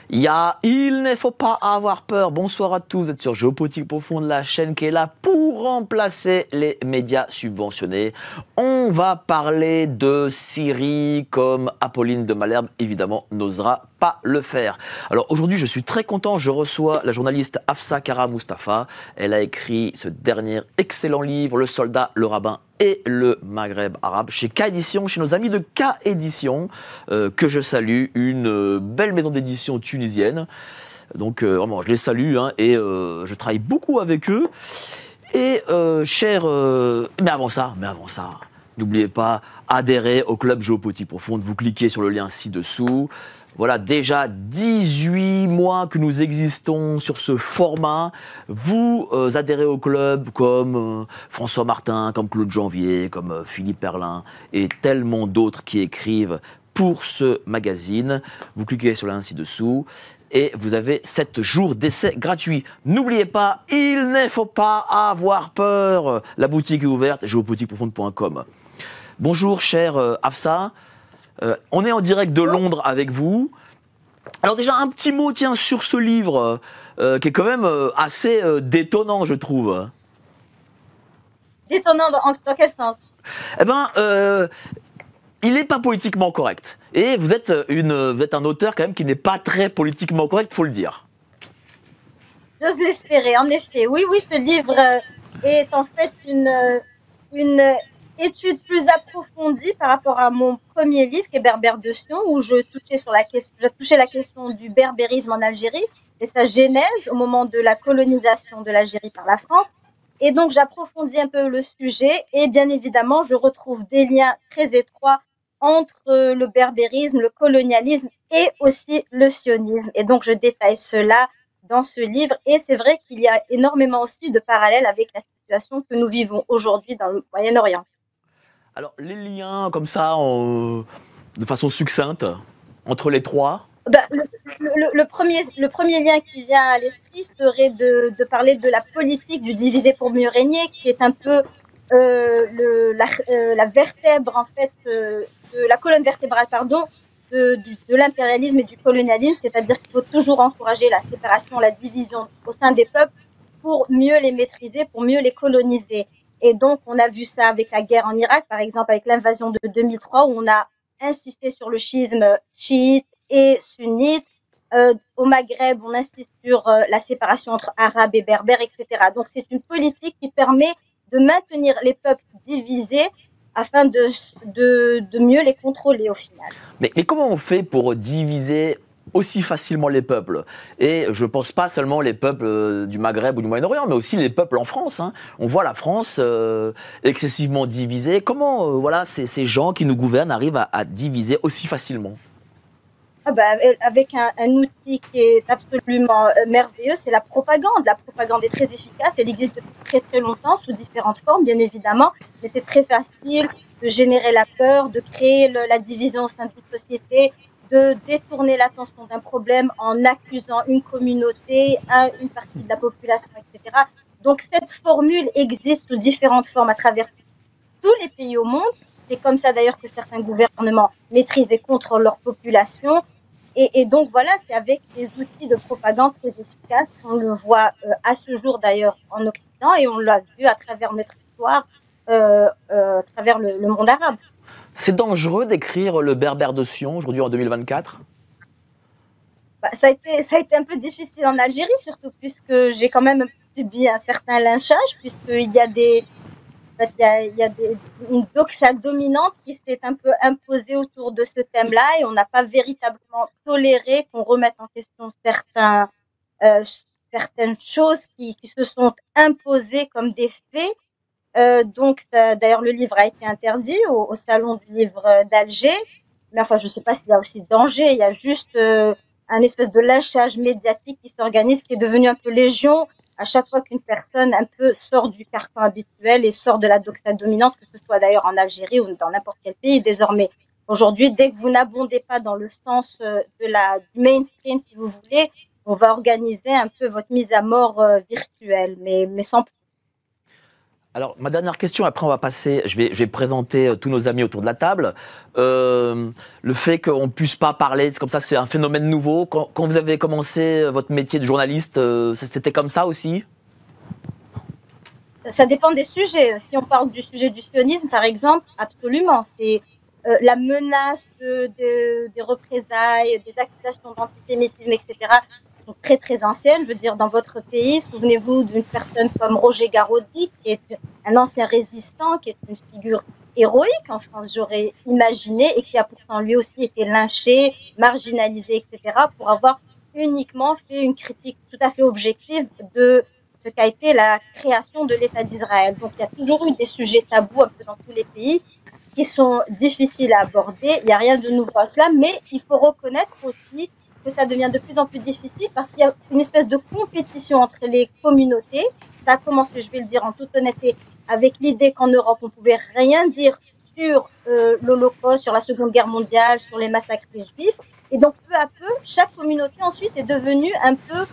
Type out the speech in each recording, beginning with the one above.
Il ne faut pas avoir peur. Bonsoir à tous, vous êtes sur Géopolitique Profonde, la chaîne qui est là pour remplacer les médias subventionnés. On va parler de Syrie comme Apolline de Malherbe, évidemment, n'osera pas le faire. Alors aujourd'hui, je suis très content, je reçois la journaliste Hafsa Kara Mustafa. Elle a écrit ce dernier excellent livre, Le soldat, le rabbin et le Maghreb arabe, chez K Édition, chez nos amis de K Édition, que je salue, une belle maison d'édition tunisienne. Donc vraiment, je les salue et je travaille beaucoup avec eux. Et mais avant ça, n'oubliez pas, adhérer au club Géopolitique Profonde. Vous cliquez sur le lien ci-dessous. Voilà, déjà 18 mois que nous existons sur ce format. Vous adhérez au club comme François Martin, comme Claude Janvier, comme Philippe Perlin et tellement d'autres qui écrivent pour ce magazine. Vous cliquez sur le lien ci-dessous. Et vous avez 7 jours d'essai gratuit. N'oubliez pas, il ne faut pas avoir peur. La boutique est ouverte, géopolitiqueprofonde.com. Bonjour, cher Hafsa. On est en direct de Londres avec vous. Alors déjà, un petit mot, tiens, sur ce livre, qui est quand même assez détonnant, je trouve. Détonnant dans quel sens? Eh ben, il n'est pas politiquement correct. Et vous êtes un auteur quand même qui n'est pas très politiquement correct, faut le dire. J'ose l'espérer, en effet. Oui, ce livre est en fait une étude plus approfondie par rapport à mon premier livre, qui est Berbère de Sion, où je touchais la question du berbérisme en Algérie et sa genèse au moment de la colonisation de l'Algérie par la France. Et donc, j'approfondis un peu le sujet et bien évidemment, je retrouve des liens très étroits entre le berbérisme, le colonialisme et aussi le sionisme. Et donc, je détaille cela dans ce livre. Et c'est vrai qu'il y a énormément aussi de parallèles avec la situation que nous vivons aujourd'hui dans le Moyen-Orient. Alors, les liens comme ça, de façon succincte, entre les trois? Le premier lien qui vient à l'esprit serait de parler de la politique du diviser pour mieux régner, qui est un peu la vertèbre, en fait, la colonne vertébrale, pardon, de l'impérialisme et du colonialisme, c'est-à-dire qu'il faut toujours encourager la séparation, la division au sein des peuples pour mieux les maîtriser, pour mieux les coloniser. Et donc, on a vu ça avec la guerre en Irak, par exemple, avec l'invasion de 2003, où on a insisté sur le schisme chiite et sunnite. Au Maghreb, on insiste sur la séparation entre arabes et berbères, etc. Donc, c'est une politique qui permet de maintenir les peuples divisés afin de mieux les contrôler au final. Mais comment on fait pour diviser aussi facilement les peuples? Et je ne pense pas seulement les peuples du Maghreb ou du Moyen-Orient, mais aussi les peuples en France. On voit la France excessivement divisée. Comment ces gens qui nous gouvernent arrivent à diviser aussi facilement? Avec un outil qui est absolument merveilleux, c'est la propagande. La propagande est très efficace, elle existe depuis très très longtemps sous différentes formes, bien évidemment, mais c'est très facile de générer la peur, de créer la division au sein d'une société, de détourner l'attention d'un problème en accusant une communauté, une partie de la population, etc. Donc cette formule existe sous différentes formes à travers tous les pays au monde. C'est comme ça d'ailleurs que certains gouvernements maîtrisent et contrôlent leur population. Et donc voilà, c'est avec des outils de propagande très efficaces. On le voit à ce jour d'ailleurs en Occident et on l'a vu à travers notre histoire, à travers le monde arabe. C'est dangereux d'écrire le Berbère de Sion aujourd'hui en 2024? Ça a été un peu difficile en Algérie, surtout puisque j'ai quand même subi un certain lynchage, puisqu'il y a une doxa dominante qui s'est un peu imposée autour de ce thème-là et on n'a pas véritablement toléré qu'on remette en question certaines choses qui se sont imposées comme des faits. Donc, d'ailleurs, le livre a été interdit au Salon du livre d'Alger. Mais enfin, je ne sais pas s'il y a aussi danger. Il y a juste un espèce de lynchage médiatique qui s'organise, qui est devenu un peu légion à chaque fois qu'une personne un peu sort du carcan habituel et sort de la doxa dominante, que ce soit d'ailleurs en Algérie ou dans n'importe quel pays désormais. Aujourd'hui, dès que vous n'abondez pas dans le sens du mainstream, si vous voulez, on va organiser un peu votre mise à mort virtuelle, mais sans plus. Alors, ma dernière question, après on va passer, je vais présenter tous nos amis autour de la table. Le fait qu'on ne puisse pas parler, c'est comme ça, c'est un phénomène nouveau. Quand vous avez commencé votre métier de journaliste, c'était comme ça aussi? Ça dépend des sujets. Si on parle du sujet du sionisme, par exemple, absolument. C'est la menace des représailles, des accusations d'antisémitisme, etc., sont très, très anciennes. Je veux dire, dans votre pays, souvenez-vous d'une personne comme Roger Garaudy, qui est un ancien résistant, qui est une figure héroïque en France, j'aurais imaginé, et qui a pourtant lui aussi été lynché, marginalisé, etc., pour avoir uniquement fait une critique tout à fait objective de ce qu'a été la création de l'État d'Israël. Donc, il y a toujours eu des sujets tabous un peu dans tous les pays qui sont difficiles à aborder. Il n'y a rien de nouveau à cela, mais il faut reconnaître aussi que ça devient de plus en plus difficile parce qu'il y a une espèce de compétition entre les communautés. Ça a commencé, je vais le dire en toute honnêteté, avec l'idée qu'en Europe, on pouvait rien dire sur l'Holocauste, sur la Seconde Guerre mondiale, sur les massacres des Juifs. Et donc, peu à peu, chaque communauté ensuite est devenue un peu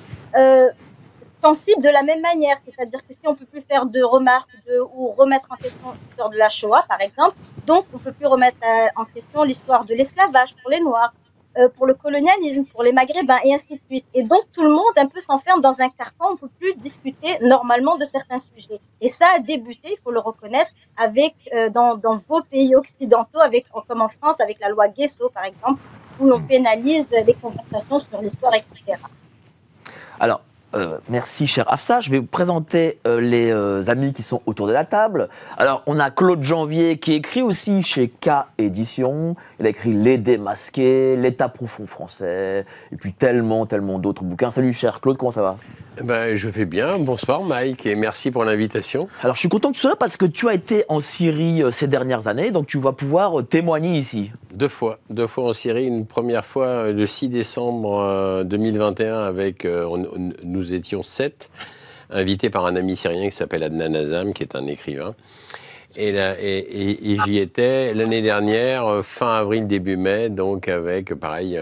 sensible de la même manière. C'est-à-dire que si on ne peut plus faire de remarques ou remettre en question l'histoire de la Shoah, par exemple, donc on ne peut plus remettre en question l'histoire de l'esclavage pour les Noirs, pour le colonialisme, pour les Maghrébins, et ainsi de suite. Et donc, tout le monde un peu s'enferme dans un carcan, on ne peut plus discuter normalement de certains sujets. Et ça a débuté, il faut le reconnaître, avec dans vos pays occidentaux, comme en France, avec la loi Guesso, par exemple, où l'on pénalise les conversations sur l'histoire, etc. Alors, merci, cher Hafsa. Je vais vous présenter les amis qui sont autour de la table. Alors, on a Claude Janvier qui écrit aussi chez K Éditions. Il a écrit Les Démasqués, L'État profond français, et puis tellement d'autres bouquins. Salut, cher Claude, comment ça va? Je vais bien. Bonsoir, Mike, et merci pour l'invitation. Alors, je suis content que tu sois là parce que tu as été en Syrie ces dernières années, donc tu vas pouvoir témoigner ici. Deux fois en Syrie. Une première fois le 6 décembre 2021 avec, nous étions 7, invités par un ami syrien qui s'appelle Adnan Azam, qui est un écrivain. Et j'y étais l'année dernière, fin avril, début mai, donc avec, pareil,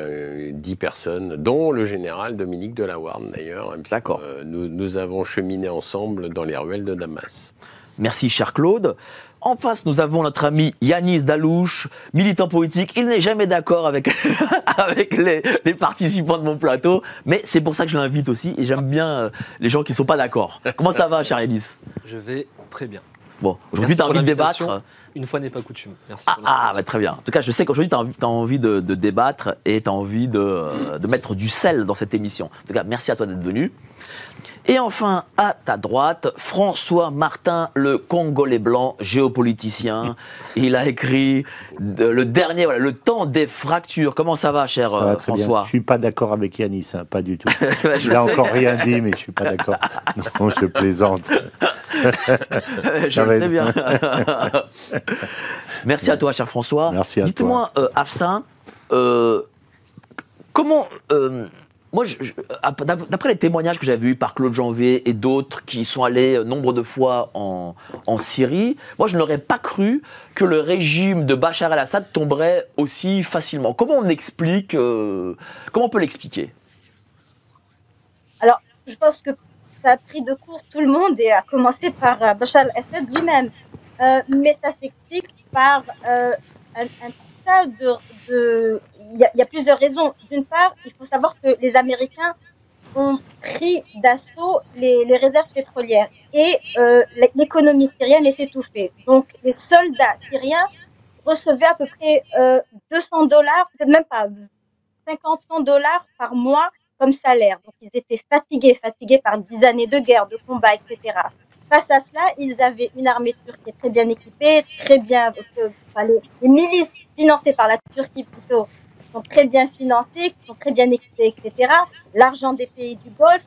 10 personnes, dont le général Dominique Delawarne, d'ailleurs. D'accord. Nous avons cheminé ensemble dans les ruelles de Damas. Merci, cher Claude. En face, nous avons notre ami Yanis Dalouche, militant politique. Il n'est jamais d'accord avec, avec les participants de mon plateau, mais c'est pour ça que je l'invite aussi, et j'aime bien les gens qui ne sont pas d'accord. Comment ça va, cher Yanis? Je vais très bien. Bon, aujourd'hui, tu as envie de débattre. Une fois n'est pas coutume. Merci. Très bien. En tout cas, je sais qu'aujourd'hui, tu as envie de débattre et tu as envie de mettre du sel dans cette émission. En tout cas, merci à toi d'être venu. Et enfin, à ta droite, François Martin, le Congolais blanc, géopoliticien. Il a écrit le dernier, voilà, Le temps des fractures. Comment ça va, cher ça va très François? bien. Je ne suis pas d'accord avec Yanis, hein, pas du tout. Je Il n'a encore rien dit, mais je ne suis pas d'accord. Non, je plaisante. Je le sais bien. Merci à toi, cher François. Merci à toi. Dites-moi, Hafsa, comment... moi, d'après les témoignages que j'avais eus par Claude Janvier et d'autres qui sont allés nombre de fois en Syrie, moi, je n'aurais pas cru que le régime de Bachar el-Assad tomberait aussi facilement. Comment on explique comment on peut l'expliquer? Alors, je pense que ça a pris de court tout le monde, et à commencer par Bachar el-Assad lui-même. Mais ça s'explique par un tas de... Il y a plusieurs raisons. D'une part, il faut savoir que les Américains ont pris d'assaut les réserves pétrolières et l'économie syrienne est étouffée. Donc, les soldats syriens recevaient à peu près $200, peut-être même pas, 50-100 $ par mois comme salaire. Donc, ils étaient fatigués par 10 années de guerre, de combat, etc. Face à cela, ils avaient une armée turque qui est très bien équipée, très bien, les milices financées par la Turquie plutôt sont très bien financées, qui sont très bien équipées, etc. L'argent des pays du Golfe.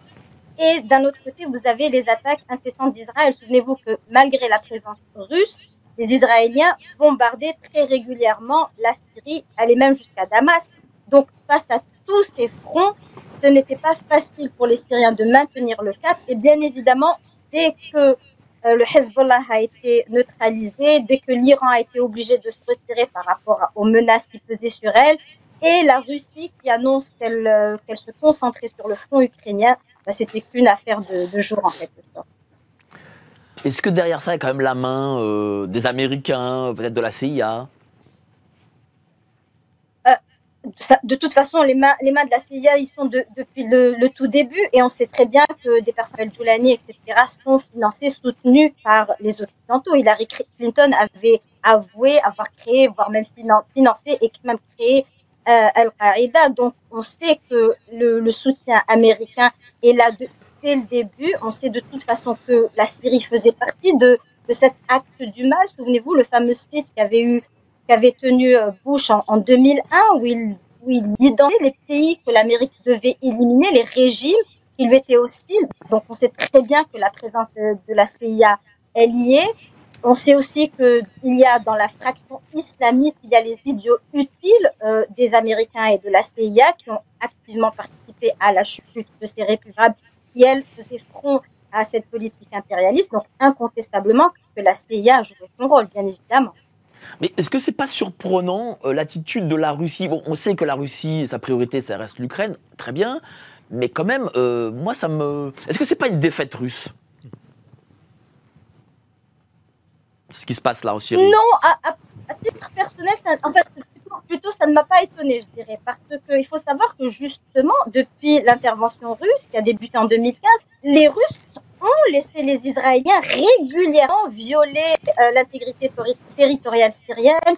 Et d'un autre côté, vous avez les attaques incessantes d'Israël. Souvenez-vous que malgré la présence russe, les Israéliens bombardaient très régulièrement la Syrie, allaient même jusqu'à Damas. Donc, face à tous ces fronts, ce n'était pas facile pour les Syriens de maintenir le cap. Et bien évidemment, dès que le Hezbollah a été neutralisé, dès que l'Iran a été obligé de se retirer par rapport aux menaces qui pesaient sur elle, et la Russie qui annonce qu'elle se concentrait sur le front ukrainien, c'était qu'une affaire de jour en quelque sorte. Est-ce que derrière ça, il y a quand même la main des Américains, peut-être de la CIA? De toute façon, les mains de la CIA, ils sont depuis le tout début, et on sait très bien que des personnes, Giuliani, etc., sont financés, soutenus par les Occidentaux. Hillary Clinton avait avoué avoir créé, voire même financé et même créé Al-Qaïda. Donc, on sait que le soutien américain est là dès le début. On sait de toute façon que la Syrie faisait partie de cet acte du mal. Souvenez-vous, le fameux speech qu'avait tenu Bush en 2001, où il identifiait les pays que l'Amérique devait éliminer, les régimes qui lui étaient hostiles. Donc on sait très bien que la présence de la CIA, elle y est. On sait aussi qu'il y a dans la fraction islamiste, il y a les idiots utiles des Américains et de la CIA qui ont activement participé à la chute de ces républiques qui, elles, faisaient front à cette politique impérialiste. Donc incontestablement que la CIA a joué son rôle, bien évidemment. Mais est-ce que c'est pas surprenant l'attitude de la Russie? Bon, on sait que la Russie, sa priorité, ça reste l'Ukraine, très bien, mais quand même, moi, ça me... Est-ce que c'est pas une défaite russe? Ce qui se passe là en Syrie? Non, à titre personnel, en fait, plutôt ça ne m'a pas étonné, je dirais, parce qu'il faut savoir que justement, depuis l'intervention russe qui a débuté en 2015, les Russes ont laissé les Israéliens régulièrement violer l'intégrité territoriale syrienne,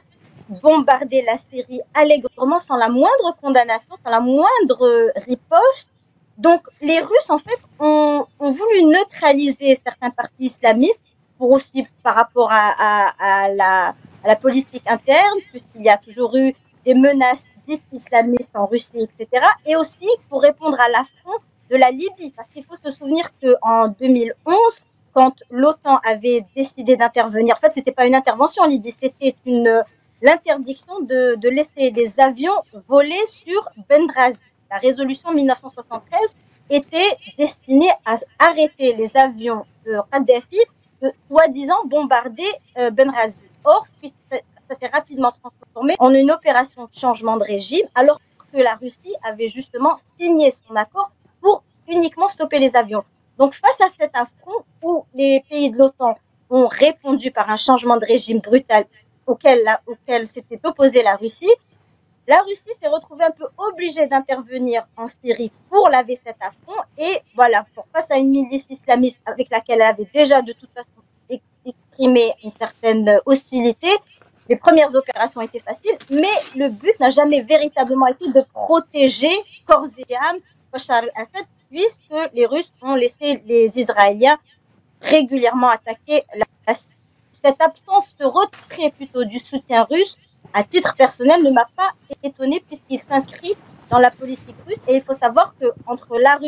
bombarder la Syrie allègrement, sans la moindre condamnation, sans la moindre riposte. Donc, les Russes, en fait, ont voulu neutraliser certains partis islamistes pour aussi par rapport à la politique interne, puisqu'il y a toujours eu des menaces dites islamistes en Russie, etc. Et aussi pour répondre à l'affront de la Libye, parce qu'il faut se souvenir qu'en 2011, quand l'OTAN avait décidé d'intervenir, en fait, c'était pas une intervention en Libye, c'était l'interdiction de laisser les avions voler sur Benghazi. La résolution 1973 était destinée à arrêter les avions de Kadhafi de soi-disant bombarder Benghazi. Or, ça s'est rapidement transformé en une opération de changement de régime, alors que la Russie avait justement signé son accord pour uniquement stopper les avions. Donc, face à cet affront où les pays de l'OTAN ont répondu par un changement de régime brutal auquel s'était opposée la Russie s'est retrouvée un peu obligée d'intervenir en Syrie pour laver cet affront. Et voilà, face à une milice islamiste avec laquelle elle avait déjà de toute façon exprimé une certaine hostilité, les premières opérations étaient faciles, mais le but n'a jamais véritablement été de protéger corps et âme Bachar al-Assad, puisque les Russes ont laissé les Israéliens régulièrement attaquer la Syrie. Cette absence, ce retrait plutôt du soutien russe, à titre personnel, ne m'a pas étonné puisqu'il s'inscrit dans la politique russe. Et il faut savoir qu'entre la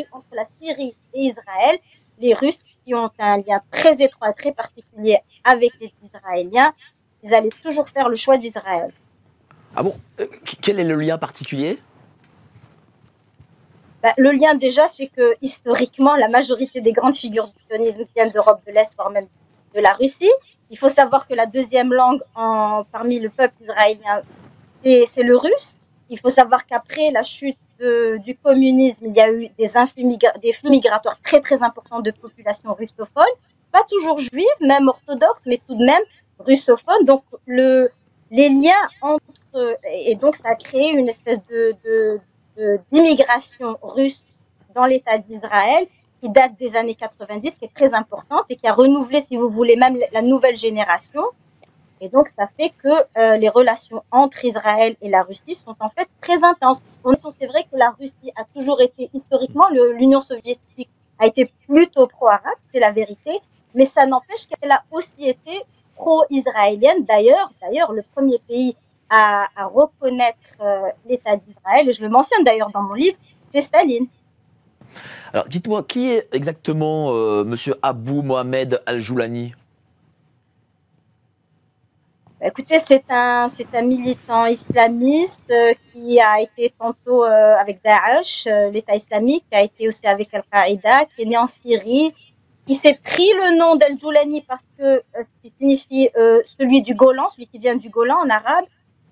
Syrie et Israël, les Russes, qui ont un lien très étroit, très particulier avec les Israéliens, ils allaient toujours faire le choix d'Israël. Ah bon? Quel est le lien particulier? Le lien déjà, c'est que historiquement, la majorité des grandes figures du sionisme viennent d'Europe de l'Est, voire même de la Russie. Il faut savoir que la deuxième langue parmi le peuple israélien, c'est le russe. Il faut savoir qu'après la chute du communisme, il y a eu des flux migratoires très très importants de populations russophones, pas toujours juives, même orthodoxes, mais tout de même russophones. Donc les liens entre... Et donc ça a créé une espèce d'immigration russe dans l'État d'Israël qui date des années 90, qui est très importante et qui a renouvelé, si vous voulez, même la nouvelle génération. Et donc, ça fait que les relations entre Israël et la Russie sont en fait très intenses. C'est vrai que la Russie a toujours été, historiquement, l'Union soviétique a été plutôt pro-arabe, c'est la vérité, mais ça n'empêche qu'elle a aussi été pro-israélienne. D'ailleurs, le premier pays à reconnaître l'État d'Israël, et je le mentionne d'ailleurs dans mon livre, c'est Staline. Alors, dites-moi, qui est exactement Monsieur Abou Mohamed Al-Joulani? Écoutez, c'est un militant islamiste qui a été tantôt avec Daesh, l'État islamique, qui a été aussi avec Al-Qaïda, qui est né en Syrie, qui s'est pris le nom d'Al-Joulani parce que ce qui signifie celui du Golan, celui qui vient du Golan en arabe.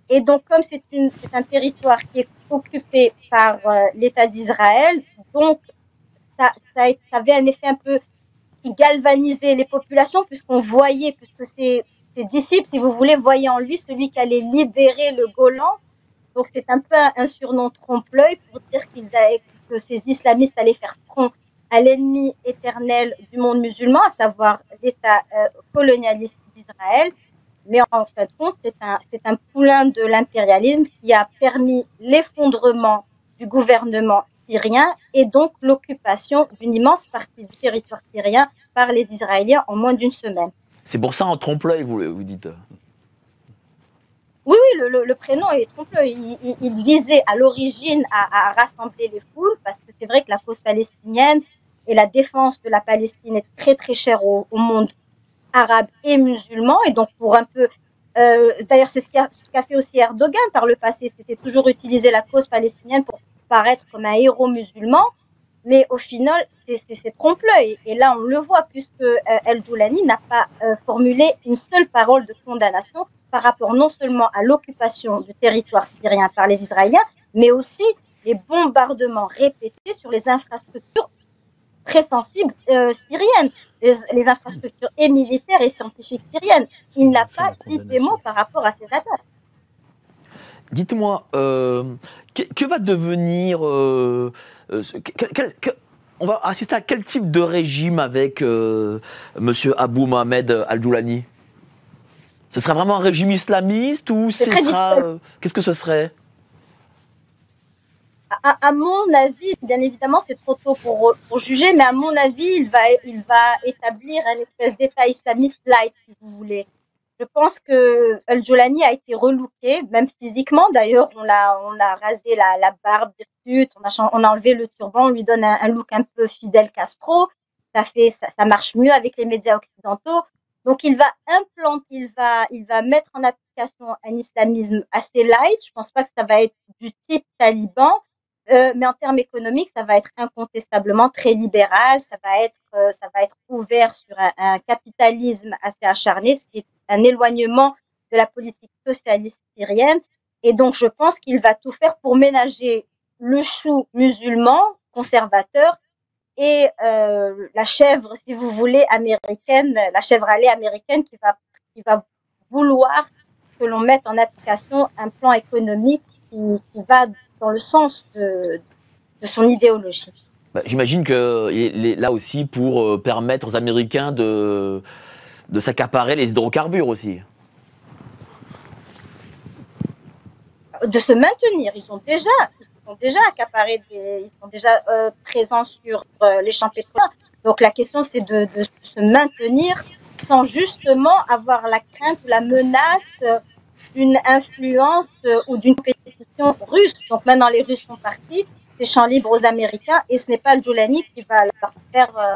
Et donc, comme c'est un territoire qui est occupé par l'État d'Israël, donc ça avait un effet un peu qui galvanisait les populations, puisqu'on voyait, puisque ses disciples, si vous voulez, voyaient en lui celui qui allait libérer le Golan. Donc c'est un peu un surnom trompe-l'œil pour dire que ces islamistes allaient faire front à l'ennemi éternel du monde musulman, à savoir l'État colonialiste d'Israël. Mais en fin de compte, c'est un poulain de l'impérialisme qui a permis l'effondrement du gouvernement syrien et donc l'occupation d'une immense partie du territoire syrien par les Israéliens en moins d'une semaine. C'est pour ça en trompe-l'œil, vous dites. Oui, le prénom est trompe-l'œil. Il visait à l'origine à rassembler les foules, parce que c'est vrai que la cause palestinienne et la défense de la Palestine est très très chère au monde arabe et musulman. Et donc pour un peu... d'ailleurs, c'est ce qu'a fait aussi Erdogan par le passé. C'était toujours utiliser la cause palestinienne pour paraître comme un héros musulman. Mais au final, c'est trompe-l'œil. Et là, on le voit, puisque El-Joulani n'a pas formulé une seule parole de condamnation par rapport non seulement à l'occupation du territoire syrien par les Israéliens, mais aussi les bombardements répétés sur les infrastructures très sensibles syriennes, les infrastructures et militaires et scientifiques syriennes. Il n'a pas dit des mots par rapport à ces attaques. Dites-moi, que va devenir... on va assister à quel type de régime avec Monsieur Abou Mohamed Al-Joulani? Ce sera vraiment un régime islamiste ou ce sera... qu'est-ce que ce serait? À mon avis, bien évidemment, c'est trop tôt pour juger, mais à mon avis, il va établir une espèce d'État islamiste light, si vous voulez. Je pense que Al-Joulani a été relooké, même physiquement. D'ailleurs, on a rasé la barbe d'hirsute, on a enlevé le turban, on lui donne un look un peu Fidel Castro. Ça marche mieux avec les médias occidentaux. Donc, il va mettre en application un islamisme assez light. Je pense pas que ça va être du type taliban, mais en termes économiques, ça va être incontestablement très libéral. Ça va être ouvert sur un capitalisme assez acharné, ce qui est un éloignement de la politique socialiste syrienne. Et donc, je pense qu'il va tout faire pour ménager le chou musulman conservateur et la chèvre, si vous voulez, américaine, la chèvre allée américaine qui va vouloir que l'on mette en application un plan économique qui va dans le sens de son idéologie. J'imagine qu'il est là aussi pour permettre aux Américains de s'accaparer les hydrocarbures aussi. De se maintenir. Ils sont déjà accaparés, ils sont déjà présents sur les champs pétroliers. Donc la question, c'est de se maintenir sans justement avoir la crainte ou la menace d'une influence ou d'une compétition russe. Donc maintenant, les Russes sont partis, c'est champ libre aux Américains, et ce n'est pas le Joulani qui va leur faire ça.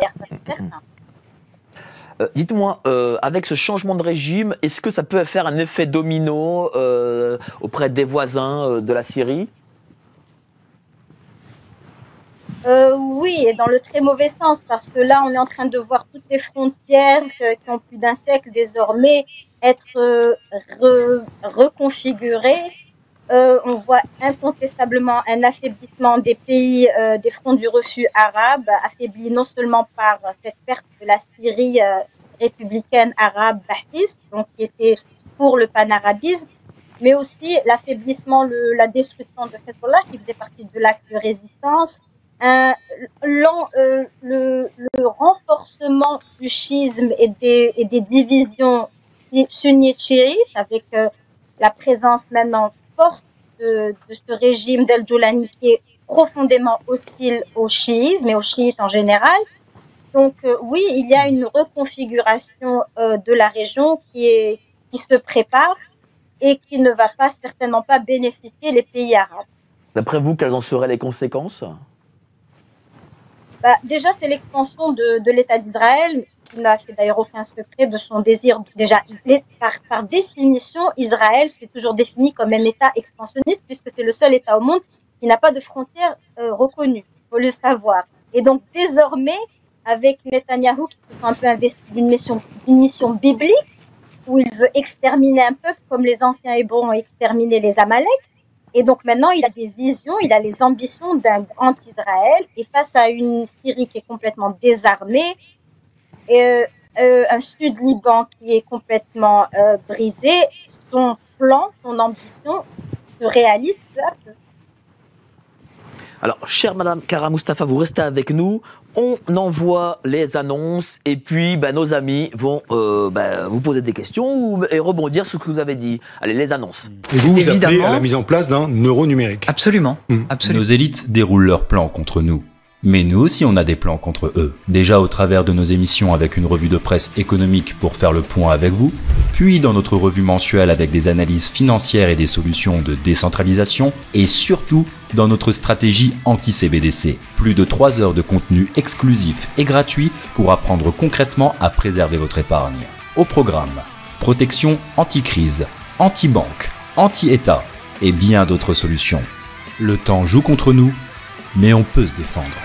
Dites-moi, avec ce changement de régime, est-ce que ça peut faire un effet domino auprès des voisins de la Syrie? Oui, et dans le très mauvais sens, parce que là, on est en train de voir toutes les frontières qui ont plus d'un siècle désormais être reconfigurées. On voit incontestablement un affaiblissement des pays, des fronts du refus arabe, affaibli non seulement par cette perte de la Syrie républicaine arabe bahtiste, donc qui était pour le panarabisme, mais aussi l'affaiblissement, la destruction de Hezbollah, qui faisait partie de l'axe de résistance, le renforcement du schisme et des divisions sunnites-chiites, avec la présence maintenant forte de ce régime d'El-Joulani qui est profondément hostile au chiisme et aux chiites en général. Donc oui, il y a une reconfiguration de la région qui se prépare et qui ne va certainement pas bénéficier les pays arabes. D'après vous, quelles en seraient les conséquences? Déjà, c'est l'expansion de l'État d'Israël. Il n'a fait d'ailleurs aucun secret de son désir. Déjà, par définition, Israël s'est toujours défini comme un État expansionniste, puisque c'est le seul État au monde qui n'a pas de frontières reconnues. Il faut le savoir. Et donc, désormais, avec Netanyahou qui se sent un peu investi d'une mission biblique, où il veut exterminer un peuple comme les anciens Hébreux ont exterminé les Amalek. Et donc maintenant, il a des visions, il a les ambitions d'un grand Israël. Et face à une Syrie qui est complètement désarmée, un Sud-Liban qui est complètement brisé, son plan, son ambition se réalise peu à peu. Alors, chère Madame Kara Mustafa, vous restez avec nous. On envoie les annonces et puis nos amis vont vous poser des questions et rebondir sur ce que vous avez dit. Allez, les annonces. Et vous appelez Évidemment. à la mise en place d'un euro numérique. Absolument. Absolument. Nos élites déroulent leurs plans contre nous. Mais nous aussi on a des plans contre eux. Déjà au travers de nos émissions avec une revue de presse économique pour faire le point avec vous, puis dans notre revue mensuelle avec des analyses financières et des solutions de décentralisation, et surtout dans notre stratégie anti-CBDC. Plus de 3 heures de contenu exclusif et gratuit pour apprendre concrètement à préserver votre épargne. Au programme, protection anti-crise, anti-banque, anti-État et bien d'autres solutions. Le temps joue contre nous, mais on peut se défendre.